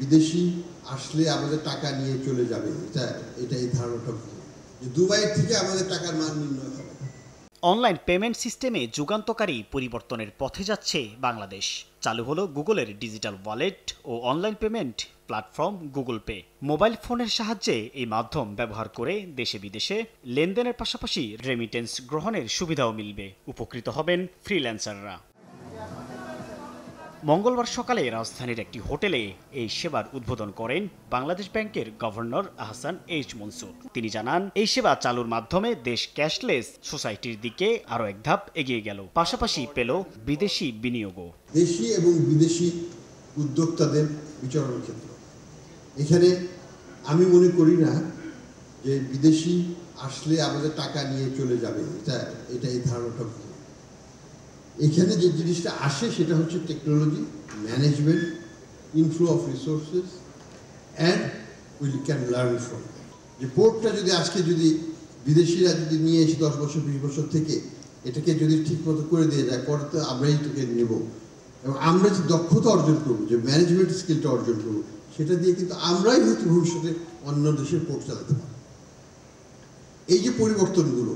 বিদেশি আসলে আমাদের টাকা নিয়ে চলে যাবে, এটা এই ধারণাটা ভুল। দুবাইয়ের থেকে আমাদের টাকার মান নির্ণয় হবে। অনলাইন পেমেন্ট সিস্টেমে যুগান্তকারী পরিবর্তনের পথে যাচ্ছে বাংলাদেশ। চালু হলো গুগলের ডিজিটাল ওয়ালেট ও online payment platform Google Pay. Mobile ফোনের সাহায্যে এই মাধ্যম ব্যবহার করে দেশে বিদেশে লেনদেনের পাশাপাশি রেমিটেন্স গ্রহণের সুবিধাও মিলবে। উপকৃত হবেন ফ্রিল্যান্সাররা। মঙ্গলবার সকালে রাজধানীর একটি হোটেলে এই সেবার উদ্বোধন করেন বাংলাদেশ ব্যাংকের গভর্নর আহসান এইচ মনসুর। তিনি জানান, এই সেবা চালুর মাধ্যমে দেশ ক্যাশলেস সোসাইটির দিকে আরও এক ধাপ এগিয়ে গেল, পাশাপাশি পেল বিদেশি বিনিয়োগও। দেশি এবং বিদেশি উদ্যোক্তাদের বিচরণ ক্ষেত্র, এখানে আমি মনে করি না যে বিদেশি আসলে আমাদের টাকা নিয়ে চলে যাবে, এটা এই ধারণাটা ভুল। এখানে যে জিনিসটা আসে সেটা হচ্ছে technology, management, inflow of resources and we can learn from. যে পোর্টটা যদি বিদেশিরা যদি নিয়ে এসে 10 বছর 20 বছর থেকে এটাকে যদি ঠিক মতো করে দিয়ে যায়, পরে তো আমরাই এটাকে নেব, এবং আমরা যে দক্ষতা অর্জন করবো, যে ম্যানেজমেন্ট স্কিলটা অর্জন করবো, সেটা দিয়ে কিন্তু আমরাই হয়তো ভবিষ্যতে অন্য দেশের পোর্ট চালাতে পারবো। এই যে পরিবর্তনগুলো,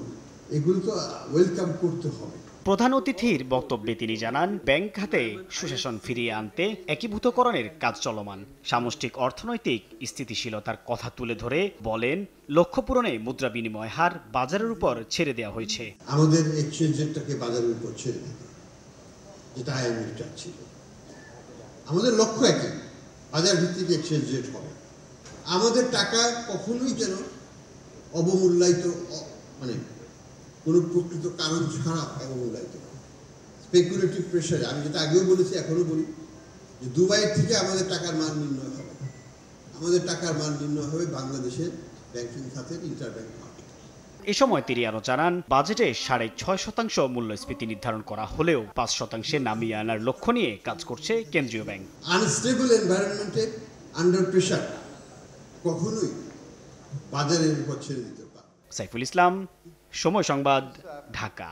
এগুলো তো ওয়েলকাম করতে হবে। প্রধান অতিথির বক্তব্যে তিনি জানান, ব্যাংক খাতে সুশাসন ফিরিয়ে আনতে একীভূতকরণের কাজ চলমান। সামষ্টিক অর্থনৈতিক স্থিতিশীলতার কথা তুলে ধরে বলেন, লক্ষ্য পূরণে মুদ্রা বিনিময় হার বাজারের উপর ছেড়ে দেওয়া হয়েছে। আমাদের এক্সচেঞ্জ রেটটাকে বাজারের উপর ছেড়ে দিতে, যেটা আইএমএফ চাচ্ছিল। আমাদের লক্ষ্য একই, বাজার ভিত্তিক এক্সচেঞ্জ রেট হবে। আমাদের টাকা কখনোই যেন অবমূল্যায়িত, মানে কোনো প্রকৃত কারণ ছাড়া অবমূল্যায়িত, স্পেকুলেটিভ প্রেশারে। আমি যেটা আগেও বলেছি, এখনো বলি, যে দুবাইয়ের থেকে আমাদের টাকার মান নির্ণয় হবে। আমাদের টাকার মান নির্ণয় হবে বাংলাদেশের ব্যাংকিং খাতের ইন্টারব্যাংক মার্কেট। এ সময় তিনি আরও জানান, বাজেটে 6.5% মূল্যস্ফীতি নির্ধারণ করা হলেও 5% নামিয়ে আনার লক্ষ্য নিয়ে কাজ করছে কেন্দ্রীয় ব্যাংক। আনস্টেবল এনভায়রনমেন্টে আন্ডার প্রেশার কখনোই বাজারের উপর ছেড়ে দিতে পারে। সাইফুল ইসলাম, সময় সংবাদ, ঢাকা।